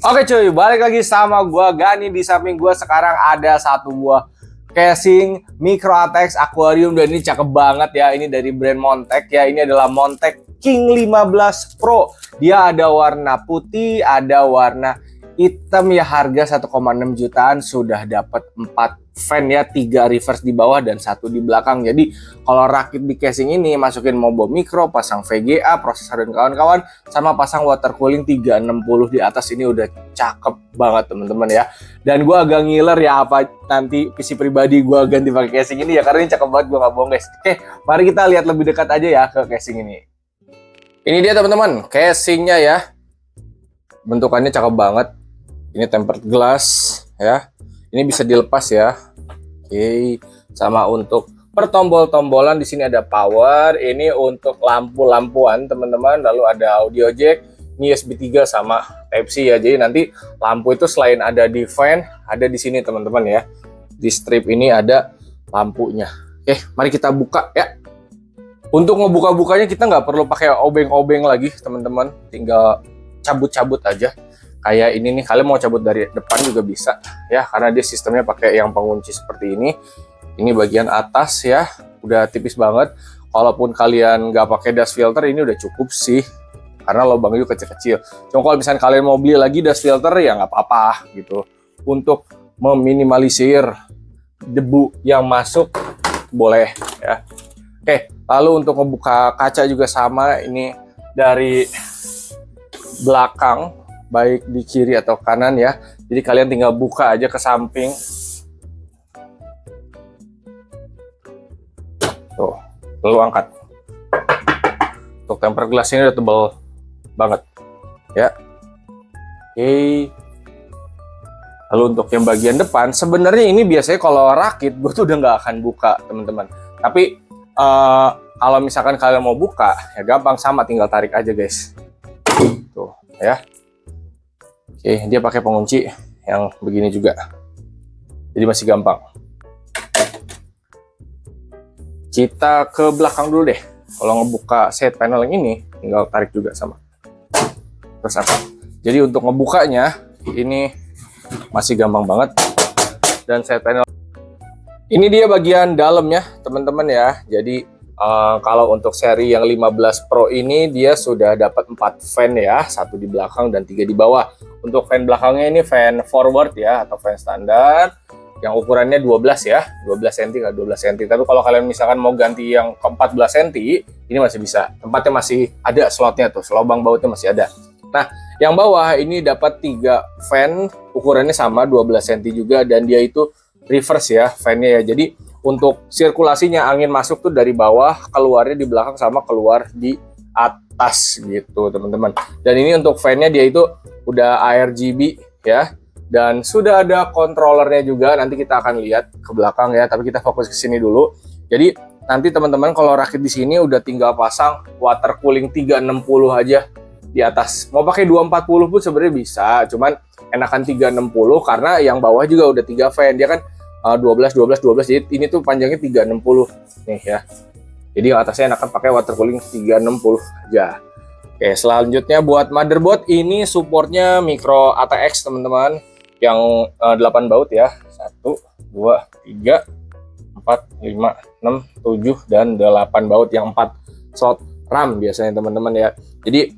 Oke cuy, balik lagi sama gua Gani. Di samping gua sekarang ada satu buah casing Micro ATX Aquarium dan ini cakep banget ya. Ini dari brand Montech ya. Ini adalah Montech King 15 Pro. Dia ada warna putih, ada warna hitam ya. Harga 1,6 jutaan, sudah dapat 4 fan ya, 3 reverse di bawah dan 1 di belakang. Jadi kalau rakit di casing ini masukin Mobo Micro, pasang VGA, prosesor dan kawan-kawan, sama pasang water cooling 360 di atas, ini udah cakep banget teman-teman ya. Dan gua agak ngiler ya apa nanti PC pribadi gua ganti pakai casing ini ya, karena ini cakep banget, gua nggak bohong guys. Oke, mari kita lihat lebih dekat aja ya ke casing ini. Ini dia teman-teman, casingnya ya. Bentukannya cakep banget. Ini tempered glass ya. Ini bisa dilepas ya. Oke, sama untuk pertombol-tombolan di sini ada power. Ini untuk lampu-lampuan teman-teman. Lalu ada audio jack. Ini USB 3 sama Type C ya. Jadi nanti lampu itu selain ada di fan, ada di sini teman-teman ya. Di strip ini ada lampunya. Oke, mari kita buka ya. Untuk ngebuka-bukanya kita nggak perlu pakai obeng-obeng lagi teman-teman. Tinggal cabut-cabut aja. Kayak ini nih, kalian mau cabut dari depan juga bisa ya, karena dia sistemnya pakai yang pengunci seperti ini. Ini bagian atas ya, udah tipis banget. Kalaupun kalian nggak pakai dust filter, ini udah cukup sih, karena lubangnya juga kecil-kecil. Cuma kalau misalnya kalian mau beli lagi dust filter ya nggak apa-apa gitu, untuk meminimalisir debu yang masuk boleh ya. Oke, lalu untuk membuka kaca juga sama, ini dari belakang, baik di kiri atau kanan ya. Jadi kalian tinggal buka aja ke samping. Tuh, lalu angkat. Untuk tempered glass ini udah tebal banget ya. Oke. Lalu untuk yang bagian depan, sebenarnya ini biasanya kalau rakit gue tuh udah nggak akan buka teman-teman. Tapi kalau misalkan kalian mau buka ya gampang, sama tinggal tarik aja guys. Tuh ya. Oke, dia pakai pengunci yang begini juga, jadi masih gampang. Kita ke belakang dulu deh. Kalau ngebuka side panel yang ini, tinggal tarik juga sama. Terus apa? Jadi untuk ngebukanya ini masih gampang banget. Dan side panel ini dia bagian dalamnya teman-teman ya. Jadi kalau untuk seri yang 15 Pro ini dia sudah dapat 4 fan ya, 1 di belakang dan 3 di bawah. Untuk fan belakangnya ini fan forward ya, atau fan standar yang ukurannya 12 ya, 12 cm ke 12 cm. Tapi kalau kalian misalkan mau ganti yang ke 14 cm, ini masih bisa. Tempatnya masih ada slotnya tuh, lubang bautnya masih ada. Nah, yang bawah ini dapat 3 fan, ukurannya sama 12 cm juga, dan dia itu reverse ya fannya ya. Jadi untuk sirkulasinya angin masuk tuh dari bawah, keluarnya di belakang sama keluar di atas gitu teman-teman. Dan ini untuk fan-nya dia itu udah ARGB ya, dan sudah ada kontrolernya juga. Nanti kita akan lihat ke belakang ya, tapi kita fokus ke sini dulu. Jadi nanti teman-teman kalau rakit di sini udah tinggal pasang water cooling 360 aja di atas. Mau pakai 240 pun sebenarnya bisa, cuman enakan 360 karena yang bawah juga udah 3 fan. Dia kan 12, 12, 12, jadi ini tuh panjangnya 360 nih ya. Jadi yang atasnya enakan pakai water cooling 360 aja. Oke, selanjutnya buat motherboard, ini supportnya Micro ATX teman-teman, yang 8 baut ya. 1, 2, 3, 4, 5, 6, 7, dan 8 baut, yang 4 slot RAM biasanya teman-teman ya. Jadi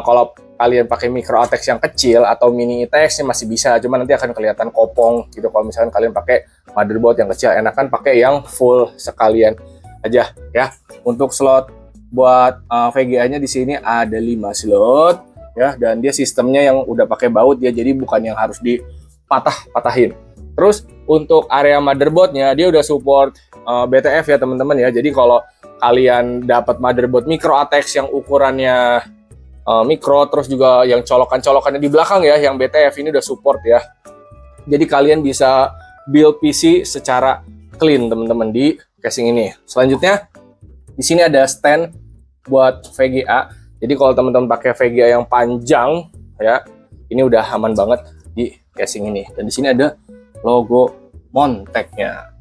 kalau kalian pakai Micro ATX yang kecil atau mini ITX ini masih bisa, cuma nanti akan kelihatan kopong gitu kalau misalkan kalian pakai motherboard yang kecil. Enakan pakai yang full sekalian aja ya. Untuk slot buat VGA-nya di sini ada 5 slot ya, dan dia sistemnya yang udah pakai baut ya, jadi bukan yang harus dipatah-patahin. Terus untuk area motherboardnya dia udah support BTF ya teman-teman ya. Jadi kalau kalian dapat motherboard Micro ATX yang ukurannya mikro, terus juga yang colokan-colokannya di belakang ya, yang BTF ini udah support ya. Jadi kalian bisa build PC secara clean teman-teman di casing ini. Selanjutnya di sini ada stand buat VGA. Jadi kalau teman-teman pakai VGA yang panjang ya, ini udah aman banget di casing ini. Dan di sini ada logo Montech-nya.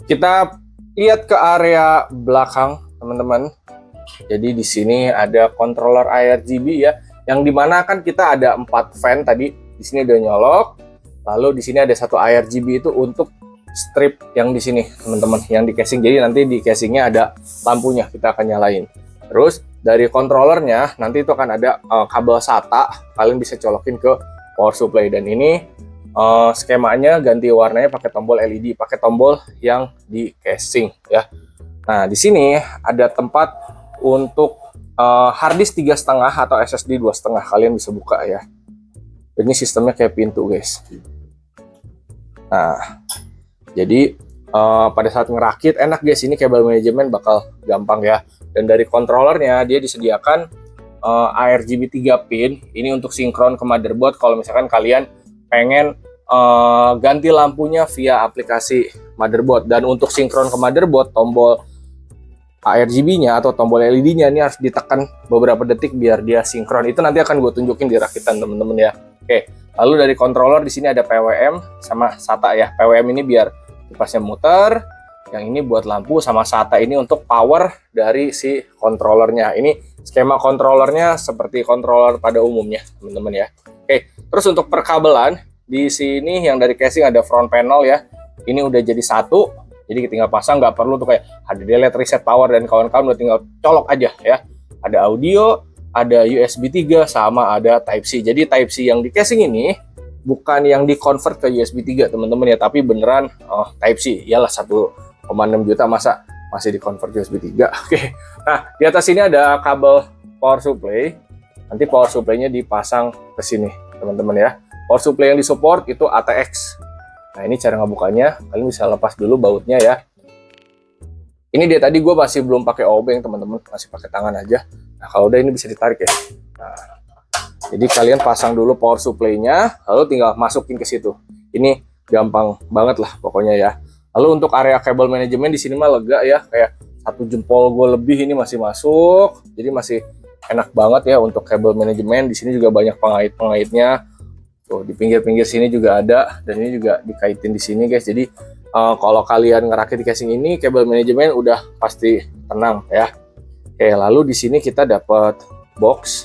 Kita lihat ke area belakang teman-teman. Jadi di sini ada controller ARGB ya, yang dimana kan kita ada 4 fan tadi. Di sini udah nyolok. Lalu di sini ada satu ARGB itu untuk strip yang di sini teman-teman, yang di casing. Jadi nanti di casingnya ada lampunya, kita akan nyalain. Terus dari controllernya nanti itu akan ada kabel SATA, kalian bisa colokin ke power supply. Dan ini skemanya ganti warnanya pakai tombol LED, pakai tombol yang di casing ya. Nah di sini ada tempat untuk harddisk 3,5 atau SSD 2,5, kalian bisa buka ya. Ini sistemnya kayak pintu guys. Nah jadi pada saat ngerakit enak guys, ini kabel manajemen bakal gampang ya. Dan dari controllernya dia disediakan ARGB 3 pin, ini untuk sinkron ke motherboard kalau misalkan kalian pengen ganti lampunya via aplikasi motherboard. Dan untuk sinkron ke motherboard, tombol ARGB-nya atau tombol LED-nya ini harus ditekan beberapa detik biar dia sinkron. Itu nanti akan gue tunjukin di rakitan teman-teman ya. Oke, lalu dari controller di sini ada PWM sama SATA ya. PWM ini biar kipasnya muter, yang ini buat lampu, sama SATA ini untuk power dari si controllernya. Ini skema controllernya seperti controller pada umumnya teman-teman ya. Oke, terus untuk perkabelan di sini yang dari casing ada front panel ya. Ini udah jadi satu, jadi tinggal pasang, nggak perlu tuh kayak ada delete, reset power dan kawan-kawan, udah tinggal colok aja ya. Ada audio, ada USB 3 sama ada Type C. Jadi Type C yang di casing ini bukan yang di convert ke USB 3 teman-teman ya, tapi beneran Type C. Iyalah 1,6 juta masa masih di convert USB 3. Oke. Nah, di atas ini ada kabel power supply. Nanti power supply-nya dipasang ke sini teman-teman ya. Power supply yang disupport itu ATX. Nah ini cara ngebukanya, kalian bisa lepas dulu bautnya ya. Ini dia tadi gue masih belum pakai obeng teman-teman, masih pakai tangan aja. Nah kalau udah ini bisa ditarik ya. Nah, jadi kalian pasang dulu power supply-nya, lalu tinggal masukin ke situ. Ini gampang banget lah pokoknya ya. Lalu untuk area kabel manajemen di sini mah lega ya, kayak 1 jempol gue lebih ini masih masuk. Jadi masih enak banget ya untuk kabel manajemen. Di sini juga banyak pengait-pengaitnya. Tuh, di pinggir-pinggir sini juga ada, dan ini juga dikaitin di sini guys. Jadi kalau kalian ngerakit di casing ini, kabel manajemen udah pasti tenang ya. Oke, lalu di sini kita dapat box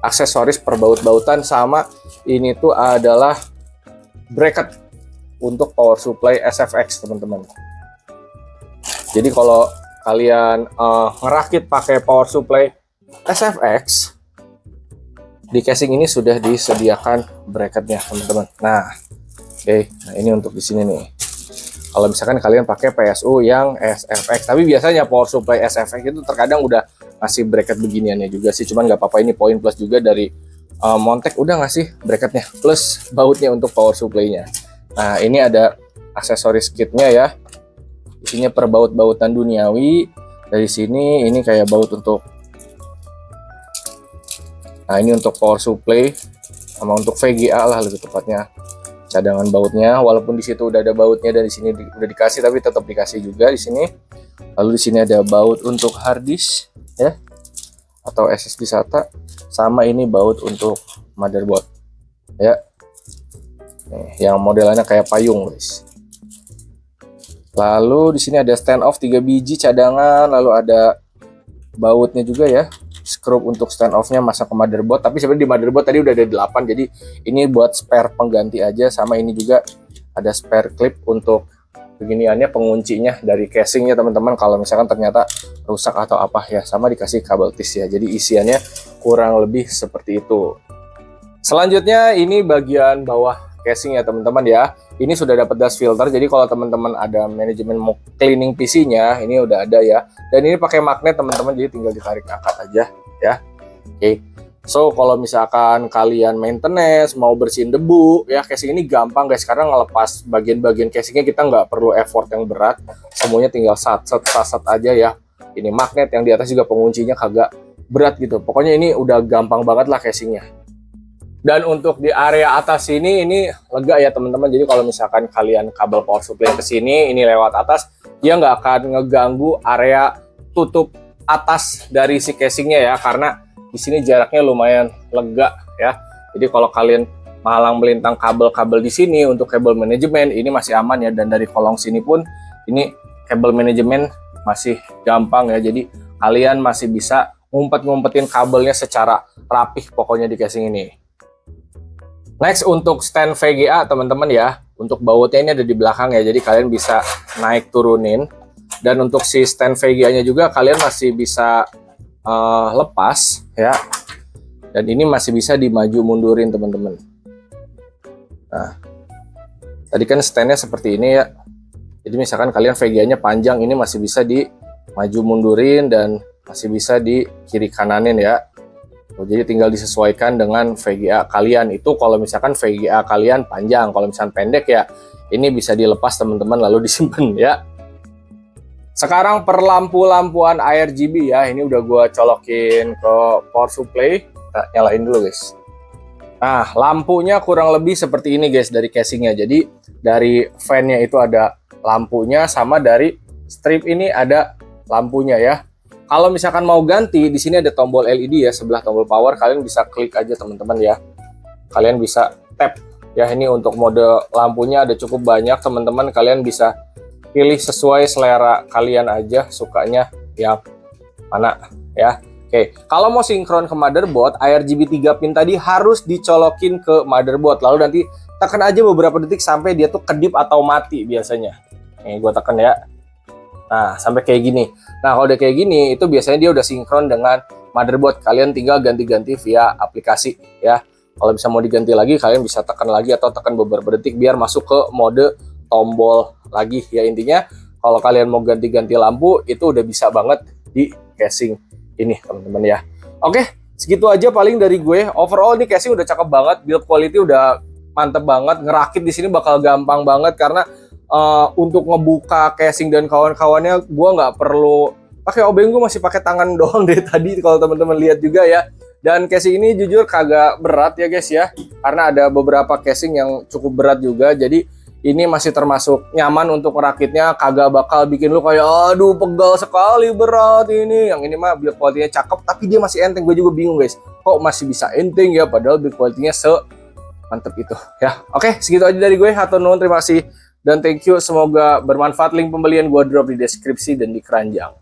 aksesoris perbaut-bautan, sama ini tuh adalah bracket untuk power supply SFX teman-teman. Jadi kalau kalian ngerakit pakai power supply SFX, di casing ini sudah disediakan bracketnya teman-teman. Nah, oke, nah ini untuk di sini nih. Kalau misalkan kalian pakai PSU yang SFX, tapi biasanya power supply SFX itu terkadang udah ngasih bracket beginiannya juga sih. Cuman nggak apa-apa, ini poin plus juga dari Montech udah ngasih bracketnya plus bautnya untuk power supply-nya. Nah, ini ada aksesoris kitnya ya. Isinya perbaut-bautan duniawi. Dari sini ini kayak baut untuk, nah ini untuk power supply sama untuk VGA lah lebih tepatnya, cadangan bautnya. Walaupun di situ udah ada bautnya dan di sini udah dikasih, tapi tetap dikasih juga di sini. Lalu di sini ada baut untuk hard disk ya, atau SSD SATA, sama ini baut untuk motherboard ya. Nih, yang modelnya kayak payung guys. Lalu di sini ada stand off 3 biji cadangan, lalu ada bautnya juga ya. Skrup untuk stand off-nya masuk ke motherboard, tapi sebenarnya di motherboard tadi udah ada 8, jadi ini buat spare pengganti aja. Sama ini juga ada spare clip untuk beginiannya, penguncinya dari casingnya teman-teman, kalau misalkan ternyata rusak atau apa ya. Sama dikasih kabel tis ya, jadi isiannya kurang lebih seperti itu. Selanjutnya ini bagian bawah casing ya teman-teman ya. Ini sudah dapat dust filter, jadi kalau teman-teman ada manajemen mau cleaning PC-nya, ini udah ada ya. Dan ini pakai magnet teman-teman, jadi tinggal ditarik angkat aja ya. Oke. So kalau misalkan kalian maintenance mau bersihin debu ya, casing ini gampang guys, karena ngelepas bagian-bagian casingnya kita nggak perlu effort yang berat, semuanya tinggal sat aja ya. Ini magnet yang di atas juga penguncinya kagak berat gitu, pokoknya ini udah gampang banget lah casingnya. Dan untuk di area atas ini lega ya teman-teman, jadi kalau misalkan kalian kabel power supply ke sini ini lewat atas, dia nggak akan ngeganggu area tutup atas dari si casingnya ya, karena di sini jaraknya lumayan lega ya. Jadi kalau kalian malang melintang kabel-kabel di sini untuk kabel manajemen ini masih aman ya. Dan dari kolong sini pun ini kabel manajemen masih gampang ya. Jadi kalian masih bisa ngumpet-ngumpetin kabelnya secara rapih pokoknya di casing ini. Next untuk stand VGA teman-teman ya. Untuk bautnya ini ada di belakang ya. Jadi kalian bisa naik turunin. Dan untuk si stand VGA-nya juga kalian masih bisa lepas ya, dan ini masih bisa dimaju mundurin teman-teman. Nah, tadi kan standnya seperti ini ya, jadi misalkan kalian VGA-nya panjang, ini masih bisa dimaju mundurin dan masih bisa di kiri kananin ya. Jadi tinggal disesuaikan dengan VGA kalian. Itu kalau misalkan VGA kalian panjang, kalau misalkan pendek ya ini bisa dilepas teman-teman lalu disimpan ya. Sekarang per lampu-lampuan RGB ya, ini udah gue colokin ke power supply. Kita nyalain dulu guys. Nah, lampunya kurang lebih seperti ini guys dari casingnya. Jadi dari fan-nya itu ada lampunya, sama dari strip ini ada lampunya ya. Kalau misalkan mau ganti, di sini ada tombol LED ya, sebelah tombol power. Kalian bisa klik aja teman-teman ya. Kalian bisa tap ya, ini untuk mode lampunya ada cukup banyak teman-teman. Kalian bisa pilih sesuai selera kalian aja, sukanya yang mana ya. Oke, kalau mau sinkron ke motherboard, RGB 3 pin tadi harus dicolokin ke motherboard, lalu nanti tekan aja beberapa detik sampai dia tuh kedip atau mati biasanya. Nih gue tekan ya. Nah, sampai kayak gini. Nah, kalau udah kayak gini, itu biasanya dia udah sinkron dengan motherboard. Kalian tinggal ganti-ganti via aplikasi ya. Kalau bisa mau diganti lagi, kalian bisa tekan lagi atau tekan beberapa detik biar masuk ke mode tombol lagi ya. Intinya kalau kalian mau ganti-ganti lampu itu udah bisa banget di casing ini teman-teman ya. Oke, segitu aja paling dari gue. Overall ini casing udah cakep banget, build quality udah mantep banget. Ngerakit di sini bakal gampang banget karena untuk ngebuka casing dan kawan-kawannya gue nggak perlu pakai obeng, gue masih pakai tangan doang dari tadi kalau teman-teman lihat juga ya. Dan casing ini jujur kagak berat ya guys ya, karena ada beberapa casing yang cukup berat juga. Jadi ini masih termasuk nyaman untuk merakitnya, kagak bakal bikin lu kayak aduh pegal sekali berat ini. Yang ini mah build quality-nya cakep tapi dia masih enteng. Gue juga bingung guys, kok masih bisa enteng ya padahal build quality-nya mantep itu ya. Oke, segitu aja dari gue. Hatur nuhun, terima kasih dan thank you. Semoga bermanfaat. Link pembelian gue drop di deskripsi dan di keranjang.